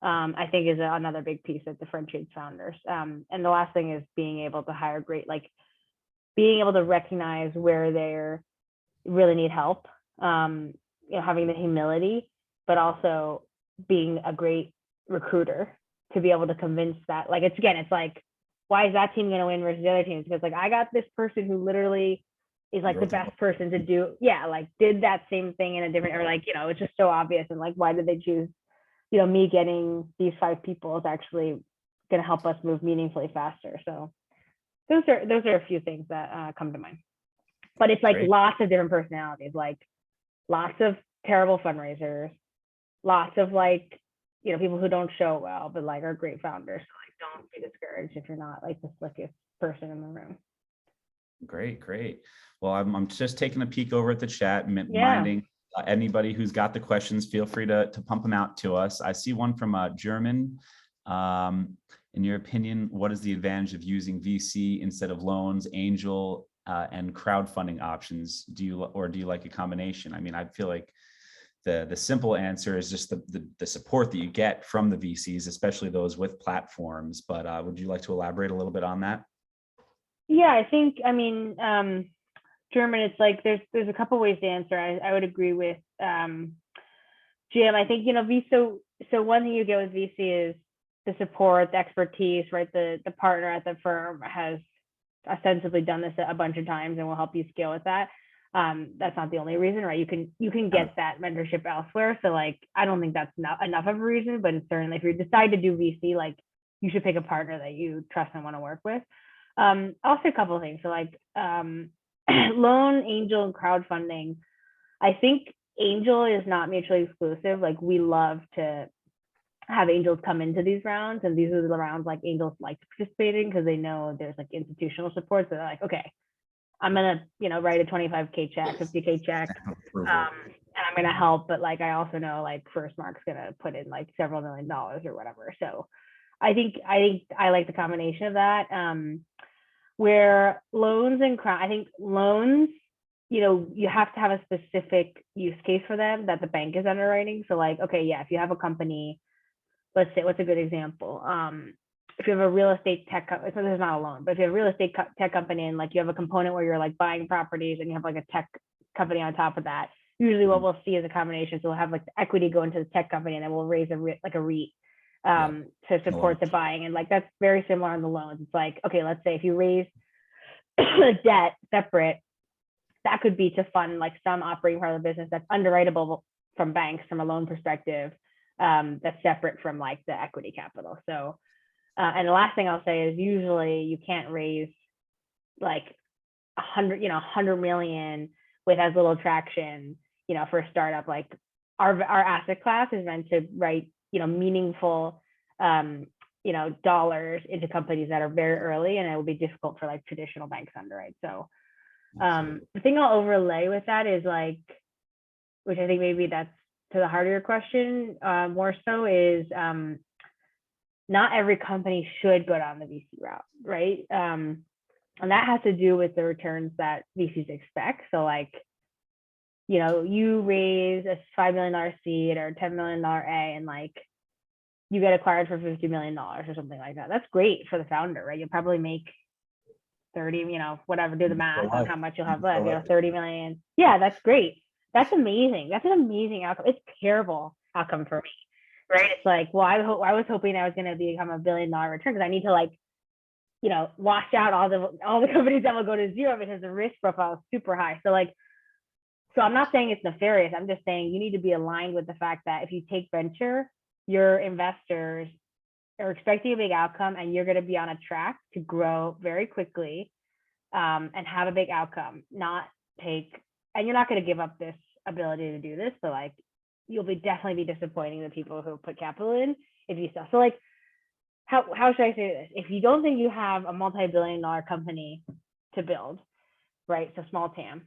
I think is another big piece that differentiates founders. And the last thing is being able to hire great, like being able to recognize where they really need help, having the humility, but also being a great recruiter to be able to convince that, like, it's like, why is that team going to win versus the other teams? Because like, I got this person who literally is like the best person to do, like did that same thing in a different, or like, it's just so obvious. And like, why did they choose, me getting these 5 people is actually going to help us move meaningfully faster. So those are a few things that come to mind. But it's like lots of different personalities, like lots of terrible fundraisers, lots of like, people who don't show well, but like are great founders. So like, don't be discouraged if you're not like the slickest person in the room. Great. Well, I'm just taking a peek over at the chat, minding anybody who's got the questions, feel free to pump them out to us. I see one from German. In your opinion, what is the advantage of using VC instead of loans, angel, and crowdfunding options? Do you like a combination? I mean, I feel like the simple answer is just the support that you get from the VCs, especially those with platforms. But would you like to elaborate a little bit on that? Yeah, I think, German, it's like there's a couple ways to answer. I would agree with Jim. I think, VC, so one thing you get with VC is the support, the expertise, right? The partner at the firm has ostensibly done this a bunch of times and will help you scale with that. That's not the only reason, right? You can get that mentorship elsewhere. So like, I don't think that's not enough of a reason, but certainly if you decide to do VC, like you should pick a partner that you trust and want to work with. I'll say a couple of things. So like loan, angel, and crowdfunding. I think angel is not mutually exclusive. Like we love to have angels come into these rounds, and these are the rounds like angels like participating because they know there's like institutional support. So they're like, okay, I'm gonna write a 25K check, 50K check, and I'm gonna help. But like I also know like FirstMark's gonna put in like several $1 million or whatever. So I think I like the combination of that. Where loans and I think loans, you have to have a specific use case for them that the bank is underwriting. So like, okay, yeah, if you have a company, let's say, what's a good example? If you have a real estate tech company, so there's not a loan, but if you have a real estate tech company and like you have a component where you're like buying properties and you have like a tech company on top of that, usually what we'll see is a combination. So we'll have like the equity go into the tech company and then we'll raise a REIT to support the buying. And like, that's very similar on the loans. It's like, okay, let's say if you raise debt separate, that could be to fund like some operating part of the business that's underwritable from banks from a loan perspective, that's separate from like the equity capital. So, and the last thing I'll say is usually you can't raise like 100 million with as little traction, for a startup. Like our asset class is meant to write, meaningful, dollars into companies that are very early, and it will be difficult for like traditional banks to underwrite. So the thing I'll overlay with that is like, which I think maybe that's to the heart of your question, more so is not every company should go down the VC route, right? And that has to do with the returns that VCs expect. So like, you know, you raise a $5 million seed or $10 million A, and like you get acquired for $50 million or something like that. That's great for the founder, right? You'll probably make 30, you know, whatever, do the math on how much you'll have left, you know, 30 million. Yeah, that's great. That's amazing. That's an amazing outcome. It's a terrible outcome for me, right? It's like, well, I was hoping I was going to become a $1 billion return, because I need to like, you know, wash out all the companies that will go to zero, because the risk profile is super high. So like, so I'm not saying it's nefarious. I'm just saying you need to be aligned with the fact that if you take venture, your investors are expecting a big outcome, and you're going to be on a track to grow very quickly, and have a big outcome, not take, and you're not going to give up this ability to do this. So like, you'll definitely be disappointing the people who put capital in if you sell. So like, how should I say this? If you don't think you have a multi-billion-dollar company to build, right? So small TAM.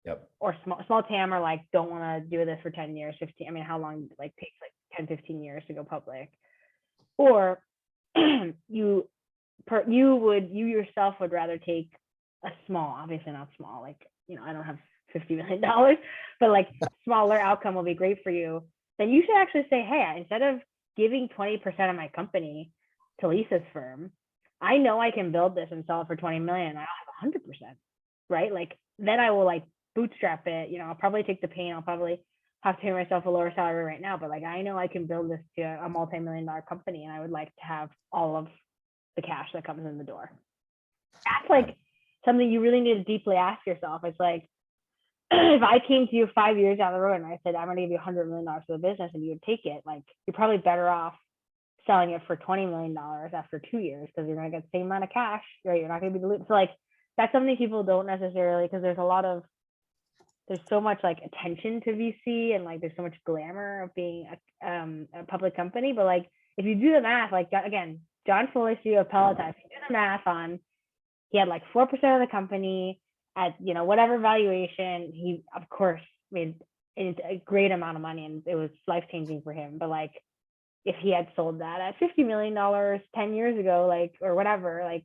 Yep. Or small TAM, or like don't want to do this for 10 years, 15. I mean, how long like takes like 10, 15 years to go public? Or you yourself would rather take a small, obviously not small, like, you know, I don't have $50 million, but like smaller outcome will be great for you. Then you should actually say, hey, instead of giving 20% of my company to Lisa's firm, I know I can build this and sell it for 20 million. I don't have 100%, right? Like, then I will like bootstrap it. You know, I'll probably take the pain. I'll probably have to pay myself a lower salary right now, but like, I know I can build this to a multi-million-dollar company, and I would like to have all of the cash that comes in the door. That's like something you really need to deeply ask yourself. It's like, if I came to you 5 years down the road and I said, I'm going to give you $100 million for the business, and you would take it, like, you're probably better off selling it for $20 million after 2 years, because you're going to get the same amount of cash, right? You're not going to be diluted. So like, that's something people don't necessarily, because there's so much like attention to VC, and like there's so much glamour of being a public company. But like, if you do the math, like, again, John Fuller, CEO of Peloton, if you do the math on, he had like 4% of the company at, you know, whatever valuation, he of course made a great amount of money, and it was life-changing for him. But like, if he had sold that at $50 million 10 years ago, like, or whatever, like,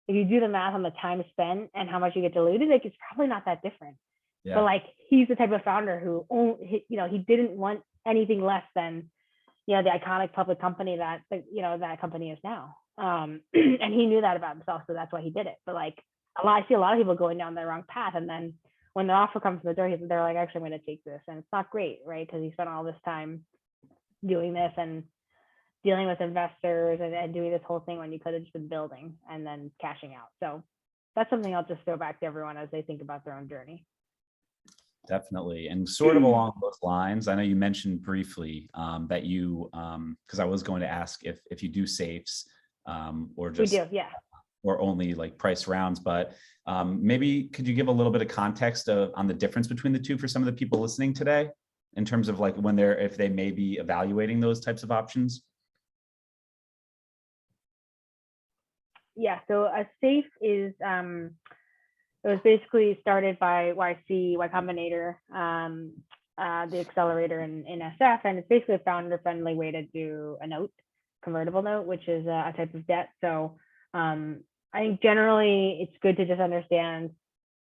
if you do the math on the time spent and how much you get diluted, like, it's probably not that different. Yeah. But like, he's the type of founder who, you know, he didn't want anything less than, you know, the iconic public company that, you know, that company is now. And he knew that about himself, so that's why he did it. But like, I see a lot of people going down the wrong path, and then when the offer comes to the door, they're like, actually, I'm going to take this, and it's not great, right? Because he spent all this time doing this and dealing with investors and doing this whole thing when you could have just been building and then cashing out. So that's something I'll just throw back to everyone as they think about their own journey. Definitely. And sort of along those lines, I know you mentioned briefly that you, because I was going to ask if you do safes or just, we do, yeah, or only like price rounds, but maybe could you give a little bit of context on the difference between the two for some of the people listening today, in terms of like when if they may be evaluating those types of options? Yeah, so a safe is, it was basically started by YC, Y Combinator, the accelerator in SF, and it's basically a founder-friendly way to do a note, convertible note, which is a type of debt. So I think generally it's good to just understand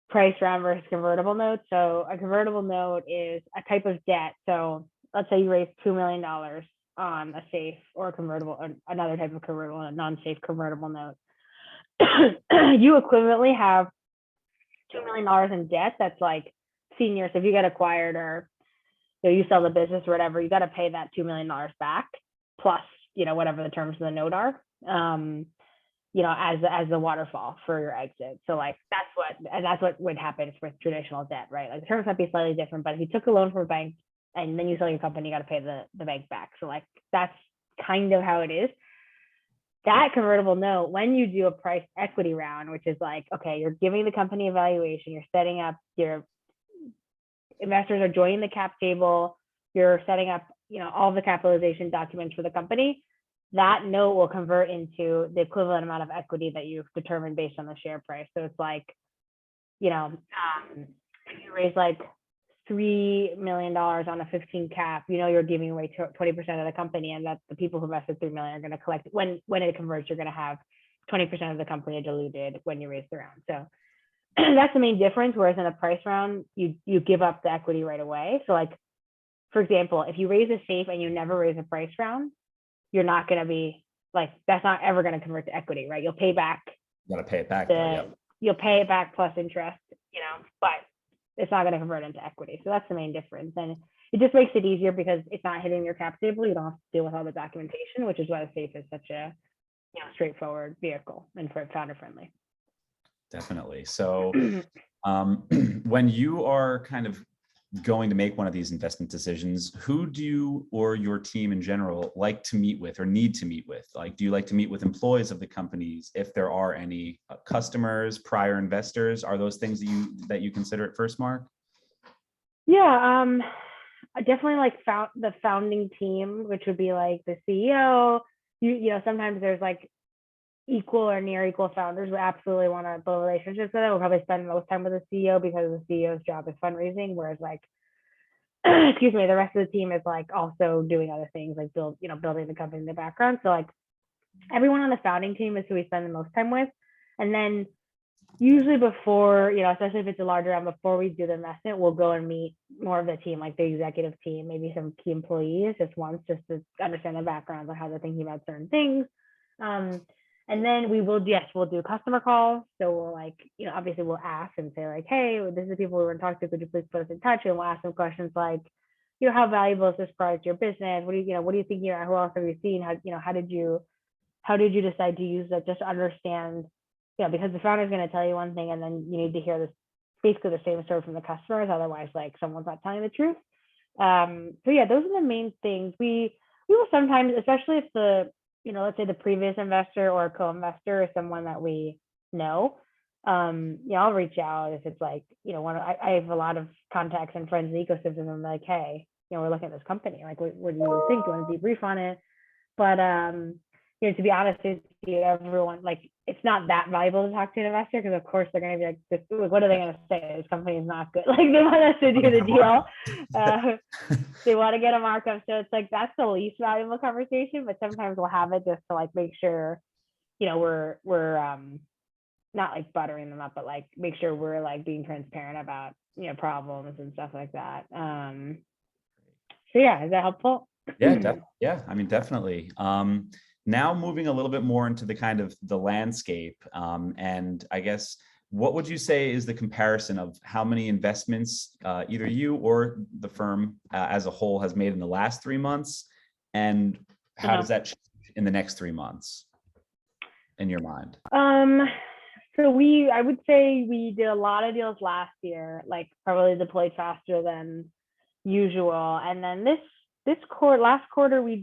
price round versus convertible note. So a convertible note is a type of debt. So let's say you raise $2 million on a safe or a convertible, or another type of convertible, a non-safe convertible note. You equivalently have $2 million in debt that's like senior. So if you get acquired, or, you know, you sell the business or whatever, you got to pay that $2 million back, plus, you know, whatever the terms of the note are, you know, as the waterfall for your exit. So like, that's what would happen with traditional debt, right? Like, the terms might be slightly different, but if you took a loan from a bank and then you sell your company, you got to pay the bank back. So like, that's kind of how it is. That convertible note, when you do a price equity round, which is like, okay, you're giving the company a valuation, you're setting up, your investors are joining the cap table, you're setting up, you know, all the capitalization documents for the company, that note will convert into the equivalent amount of equity that you've determined based on the share price. So it's like, you know, if you raise like $3 million on a 15 cap, you're giving away 20% of the company, and that the people who invested 3 million are going to collect when it converts. You're going to have 20% of the company diluted when you raise the round. So that's the main difference. Whereas in a price round, you give up the equity right away. So like, for example, if you raise a safe and you never raise a price round, you're not going to be like, that's not ever going to convert to equity, right? You'll pay back. You got to pay it back. Yep. You'll pay it back plus interest, but it's not going to convert into equity. So that's the main difference. And it just makes it easier because it's not hitting your cap table. You don't have to deal with all the documentation, which is why the safe is such a straightforward vehicle and founder friendly. Definitely. So when you are kind of going to make one of these investment decisions, who do you or your team in general like to meet with or need to meet with? Like, do you like to meet with employees of the companies, if there are any, customers, prior investors? Are those things that you consider at FirstMark? Yeah, I definitely like the founding team, which would be like the CEO. Sometimes there's like equal or near equal founders. We absolutely want to build relationships with them. We'll probably spend most time with the CEO because the CEO's job is fundraising, whereas like, excuse me, the rest of the team is like also doing other things like building the company in the background. So like everyone on the founding team is who we spend the most time with. And then usually before, especially if it's a larger round, before we do the investment, we'll go and meet more of the team, like the executive team, maybe some key employees just once, just to understand their backgrounds on how they're thinking about certain things. And then we'll do customer calls. So we'll like, obviously we'll ask and say like, hey, this is the people we want to talk to. Could you please put us in touch? And we'll ask them questions like, how valuable is this product to your business? What do you think? Who else have you seen? How did you decide to use that? Just to understand, because the founder is going to tell you one thing, and then you need to hear this basically the same story from the customers. Otherwise, like someone's not telling the truth. So yeah, those are the main things. We will sometimes, especially if let's say the previous investor or co-investor is someone that we know, I'll reach out if it's like, I have a lot of contacts and friends in the ecosystem, and I'm like, hey, we're looking at this company. Like, what do you think? Do you want to debrief on it? But, to be honest with you, everyone, like, it's not that valuable to talk to an investor because, of course, they're going to be like, what are they going to say? This company is not good. Like, they want us to do the deal. They want to get a markup. So it's like, that's the least valuable conversation, but sometimes we'll have it just to like make sure, we're not like buttering them up, but like make sure we're like being transparent about, problems and stuff like that. So yeah, is that helpful? Yeah. I mean, definitely. Now moving a little bit more into the kind of the landscape, and I guess, what would you say is the comparison of how many investments either you or the firm as a whole has made in the last 3 months, and how does that change in the next 3 months in your mind? So I would say we did a lot of deals last year, like probably deployed faster than usual. And then last quarter we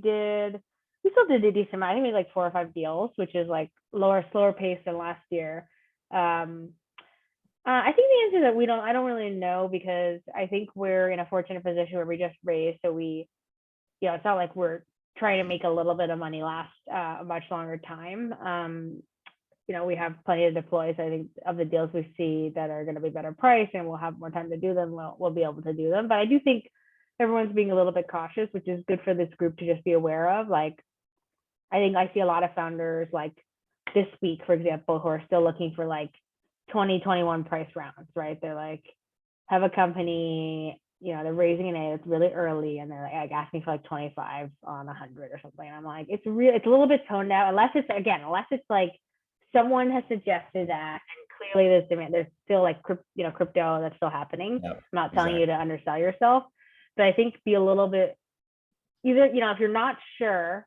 still did a decent amount. I think we did like 4 or 5 deals, which is like slower pace than last year. I think the answer is that I don't really know, because I think we're in a fortunate position where we just raised. So it's not like we're trying to make a little bit of money last a much longer time. We have plenty to deploy. So I think of the deals we see that are going to be better price and we'll have more time to do them, we'll be able to do them. But I do think everyone's being a little bit cautious, which is good for this group to just be aware of. Like, I think I see a lot of founders like this week, for example, who are still looking for like 2021 price rounds, right? They're like, have a company, they're raising an A, it's really early, and they're like asking for like 25 on 100 or something. And I'm like, it's a little bit toned down, unless it's like someone has suggested that, and clearly there's demand. There's still like crypto that's still happening. Yep, I'm not telling you to undersell yourself, but I think be a little bit, either, if you're not sure,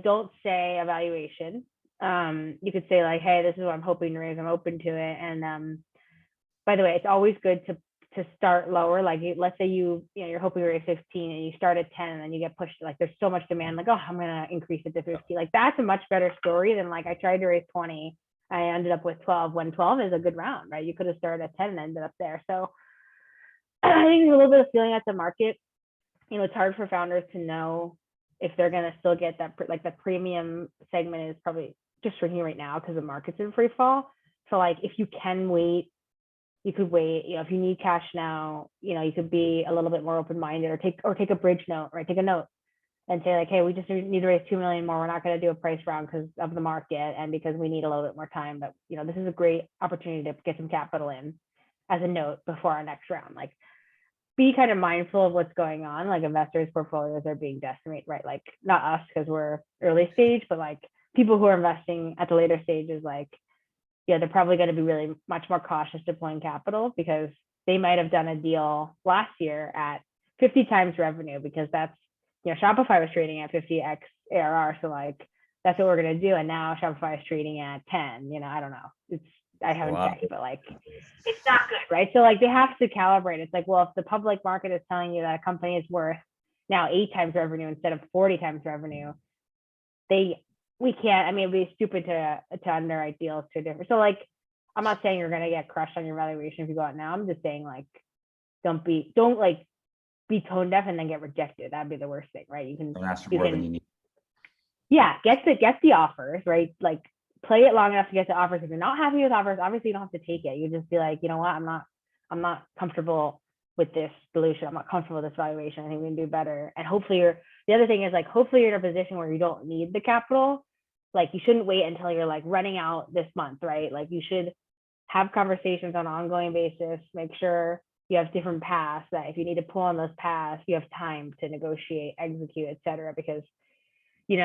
don't say evaluation. You could say like, hey, this is what I'm hoping to raise. I'm open to it. And by the way, it's always good to start lower. Like, let's say you're hoping to raise 15 and you start at 10 and then you get pushed, like there's so much demand, like, oh, I'm gonna increase it to 50. Like, that's a much better story than like, I tried to raise 20, I ended up with 12, when 12 is a good round, right? You could have started at 10 and ended up there. So I think there's a little bit of feeling at the market. It's hard for founders to know if they're gonna still get that, like the premium segment is probably just shrinking right now because the market's in free fall. So like, if you can wait you could wait. If you need cash now, you could be a little bit more open-minded, or take a bridge note, right? Take a note and say like, hey, we just need to raise 2 million more. We're not going to do a price round because of the market and because we need a little bit more time. But this is a great opportunity to get some capital in as a note before our next round. Like, be kind of mindful of what's going on. Like, investors' portfolios are being decimated, right? Like, not us because we're early stage, but like people who are investing at the later stages, like, they're probably going to be really much more cautious deploying capital because they might have done a deal last year at 50 times revenue, because that's, Shopify was trading at 50x ARR. So like, that's what we're going to do. And now Shopify is trading at 10, I don't know. I haven't checked, but like, it's not good, right? So like, they have to calibrate. It's like, well, if the public market is telling you that a company is worth now 8 times revenue instead of 40 times revenue, we can't, it'd be stupid to underwrite deals to different. So like, I'm not saying you're going to get crushed on your valuation if you go out now. I'm just saying like, don't be tone deaf and then get rejected. That'd be the worst thing, right? You can ask for more than you need. Yeah, get the offers, right? Like, play it long enough to get the offers. If you're not happy with offers, obviously you don't have to take it. You just be like, you know what, I'm not comfortable with this solution. I'm not comfortable with this valuation. I think we can do better. And hopefully the other thing is like, hopefully you're in a position where you don't need the capital. Like, you shouldn't wait until you're like running out this month, right? Like, you should have conversations on an ongoing basis, make sure you have different paths, that if you need to pull on those paths, you have time to negotiate, execute, etc. Because in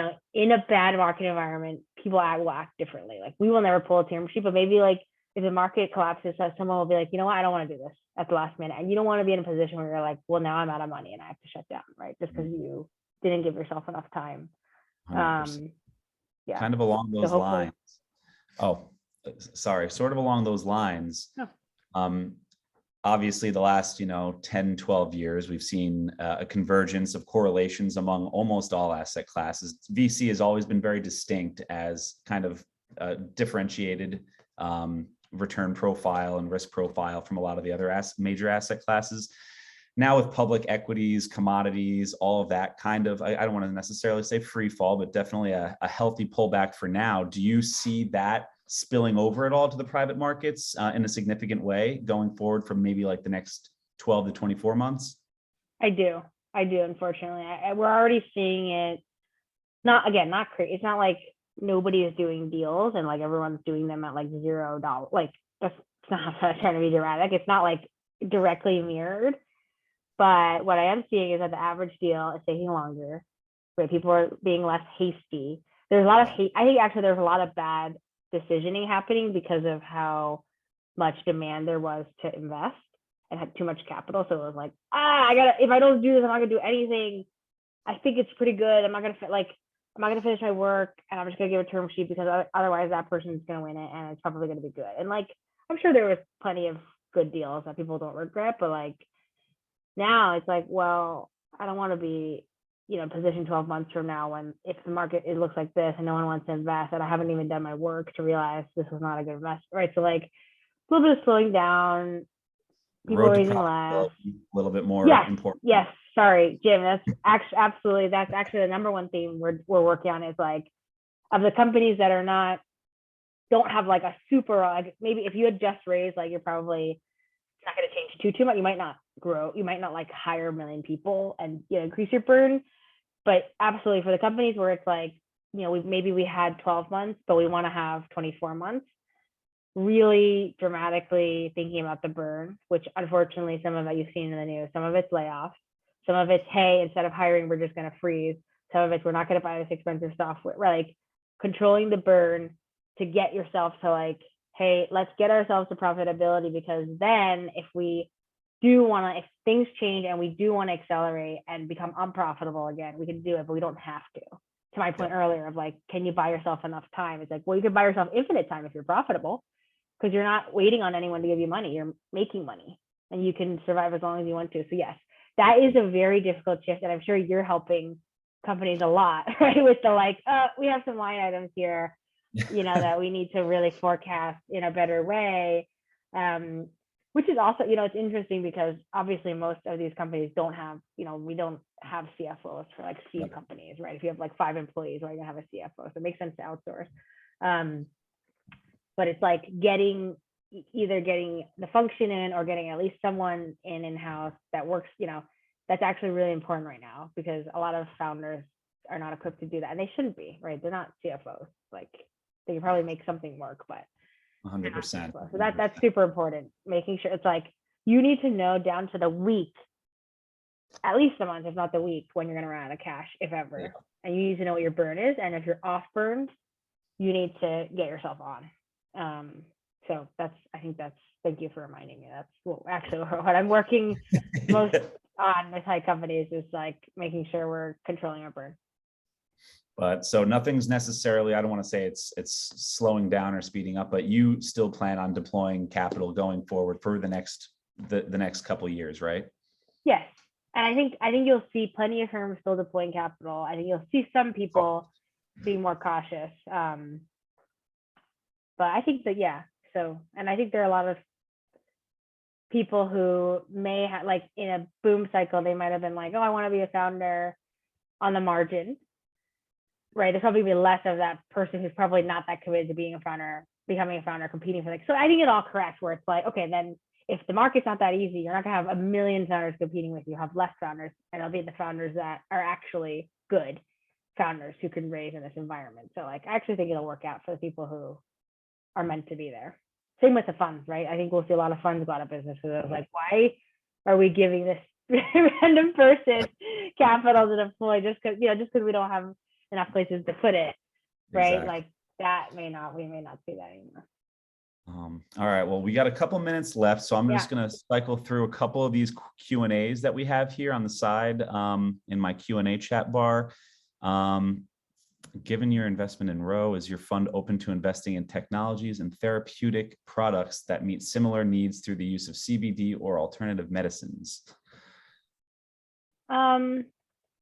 a bad market environment, people will act differently. Like, we will never pull a term sheet, but maybe like if the market collapses, someone will be like, you know what, I don't want to do this at the last minute. And you don't want to be in a position where you're like, well, now I'm out of money and I have to shut down, right? Just because you didn't give yourself enough time. 100%. Yeah. Kind of along those So lines. Oh, sorry. Sort of along those lines. No. Obviously, the last 10, 12 years, we've seen a convergence of correlations among almost all asset classes. VC has always been very distinct as kind of differentiated return profile and risk profile from a lot of the other major asset classes. Now with public equities, commodities, all of that kind of, I don't want to necessarily say free fall, but definitely a healthy pullback for now. Do you see that spilling over at all to the private markets in a significant way going forward from maybe like the next 12 to 24 months? I do, unfortunately. We're already seeing it. Not crazy. It's not like nobody is doing deals and like everyone's doing them at like $0. Like, that's not trying to be dramatic. It's not like directly mirrored. But what I am seeing is that the average deal is taking longer, where people are being less hasty. There's a lot of hate. I think actually there's a lot of bad decisioning happening because of how much demand there was to invest and had too much capital. So it was like, if I don't do this, I'm not gonna do anything. I think it's pretty good. I'm not gonna finish my work, and I'm just gonna give a term sheet because otherwise that person's gonna win it, and it's probably gonna be good. And like, I'm sure there was plenty of good deals that people don't regret, but like, now it's like, well, I don't want to be, position 12 months from now when if the market, it looks like this and no one wants to invest and I haven't even done my work to realize this was not a good investment, right? So like, a little bit of slowing down, people raising less. A little bit more important. Yes. Sorry, Jim. That's actually the number one theme we're working on is like, of the companies that don't have like a super, like maybe if you had just raised, like you're probably not going to change too much. You might not grow. You might not like hire 1 million people and increase your burn. But absolutely for the companies where it's like, we had 12 months, but we want to have 24 months, really dramatically thinking about the burn, which unfortunately some of it you've seen in the news. Some of it's layoffs. Some of it's, hey, instead of hiring, we're just going to freeze. Some of it's, we're not going to buy this expensive software. We're like controlling the burn to get yourself to like, hey, let's get ourselves to profitability, because then if things change and we do want to accelerate and become unprofitable again, we can do it, but we don't have to. To my point earlier of like, can you buy yourself enough time? It's like, well, you can buy yourself infinite time if you're profitable, because you're not waiting on anyone to give you money. You're making money and you can survive as long as you want to. So yes, that is a very difficult shift. And I'm sure you're helping companies a lot, right? With the like, we have some line items here, that we need to really forecast in a better way. Which is also, it's interesting because obviously most of these companies don't have, we don't have CFOs for like seed companies, right? If you have like 5 employees, why are you gonna have a CFO? So it makes sense to outsource. But it's like getting either getting the function in or getting at least someone in-house that works, that's actually really important right now, because a lot of founders are not equipped to do that, and they shouldn't be, right? They're not CFOs. Like, they can probably make something work, but 100%. so that's super important. Making sure it's like, you need to know down to the week, at least a month, if not the week, when you're going to run out of cash, if ever. Yeah. And you need to know what your burn is, and if you're off burned, you need to get yourself on. So thank you for reminding me. That's actually what I'm working most on with high companies, is like making sure we're controlling our burn. But so nothing's necessarily, I don't want to say it's slowing down or speeding up, but you still plan on deploying capital going forward for the next couple of years, right? Yes. And I think you'll see plenty of firms still deploying capital. I think you'll see some people being more cautious. But I think that, yeah. So, and I think there are a lot of people who may have, like, in a boom cycle, they might have been like, oh, I want to be a founder on the margin. Right, there's probably be less of that person who's probably not that committed to being a founder, becoming a founder, competing for, like. So I think it all corrects, where it's like, okay, then if the market's not that easy, you're not gonna have a million founders competing with you. You'll have less founders, and it'll be the founders that are actually good founders who can raise in this environment. So, like, I actually think it'll work out for the people who are meant to be there. Same with the funds, right? I think we'll see a lot of funds go out of business because it's like, why are we giving this random person capital to deploy just because we don't have enough places to put it, right? Exactly. Like, we may not see that anymore. All right, well, we got a couple minutes left, so I'm just going to cycle through a couple of these Q&As that we have here on the side in my Q&A chat bar. Given your investment in Row, is your fund open to investing in technologies and therapeutic products that meet similar needs through the use of CBD or alternative medicines?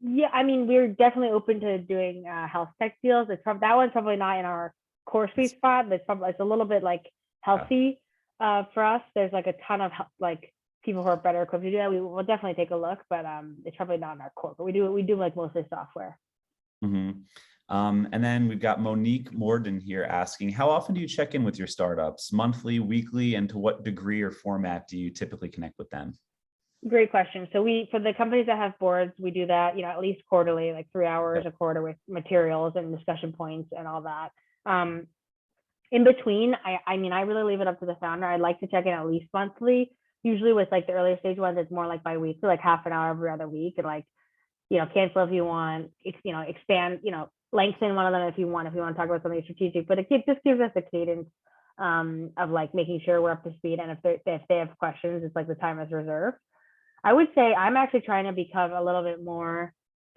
Yeah, I mean, we're definitely open to doing health tech deals. That one's probably not in our core sweet spot. It's a little bit like healthy for us. There's like a ton of like people who are better equipped to do that. We will definitely take a look, but it's probably not in our core. But we do like mostly software. Mm-hmm. And then we've got Monique Morden here asking, how often do you check in with your startups? Monthly, weekly, and to what degree or format do you typically connect with them? Great question. So for the companies that have boards, we do that, at least quarterly, like 3 hours a quarter with materials and discussion points and all that. In between, I mean, I really leave it up to the founder. I'd like to check in at least monthly. Usually with like the earlier stage ones, it's more like bi-weekly, like half an hour every other week, and like, cancel if you want, expand, lengthen one of them if you want to talk about something strategic. But it just gives us a cadence of like making sure we're up to speed. And if they have questions, it's like the time is reserved. I would say I'm actually trying to become a little bit more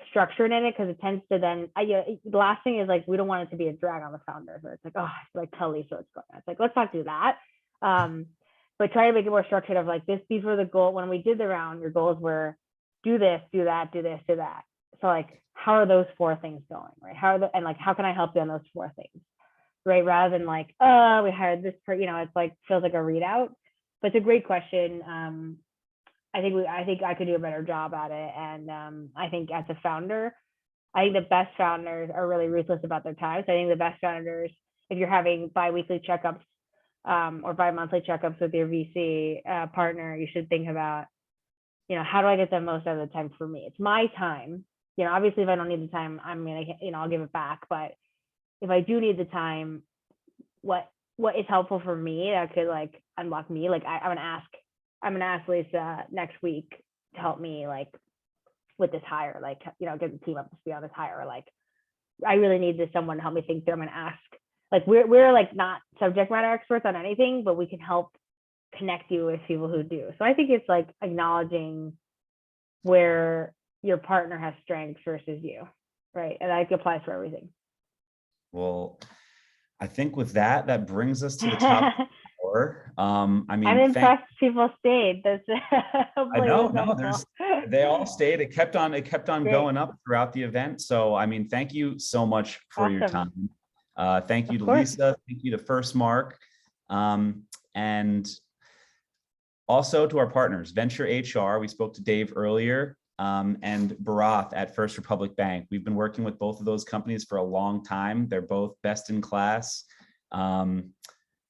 structured in it, because it tends to then, the last thing is like, we don't want it to be a drag on the founders, where it's like, oh, I have to like tell Lisa what's going on. It's like, let's not do that. But try to make it more structured of like, these were the goal. When we did the round, your goals were do this, do that, do this, do that. So like, how are those 4 things going, right? And like, how can I help you on those 4 things, right? Rather than like, oh, we hired this it's like, feels like a readout. But it's a great question. I think I could do a better job at it. And I think as a founder, I think the best founders are really ruthless about their time. So I think the best founders, if you're having bi-weekly checkups or bi-monthly checkups with your VC partner, you should think about, how do I get the most out of the time for me? It's my time. Obviously, if I don't need the time, I'll give it back. But if I do need the time, what is helpful for me that could like unlock me? Like I'm gonna ask Lisa next week to help me like with this hire, like, get the team up to speed on this hire. Like, I really need someone to help me think through. I'm gonna ask, like, we're like not subject matter experts on anything, but we can help connect you with people who do. So I think it's like acknowledging where your partner has strengths versus you, right? And that applies for everything. Well, I think with that brings us to the top. I mean, I'm impressed people stayed. I know, no, they all stayed. It kept on Great. going up throughout the event. So, I mean, thank you so much for your time. Thank you to Lisa. Thank you to FirstMark. And also to our partners, Vensure HR. We spoke to Dave earlier, and Bharath at First Republic Bank. We've been working with both of those companies for a long time. They're both best in class.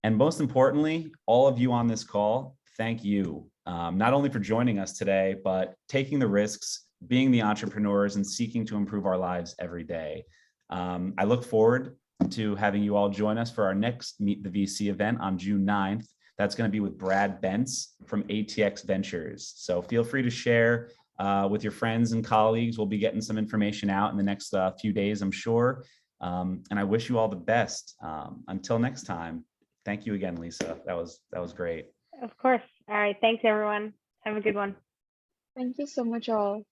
And most importantly, all of you on this call, thank you, not only for joining us today, but taking the risks, being the entrepreneurs, and seeking to improve our lives every day. I look forward to having you all join us for our next Meet the VC event on June 9th. That's going to be with Brad Bentz from ATX Ventures. So feel free to share with your friends and colleagues. We'll be getting some information out in the next few days, I'm sure. And I wish you all the best. Until next time. Thank you again, Lisa. That was great. Of course. All right. Thanks, everyone. Have a good one. Thank you so much, all.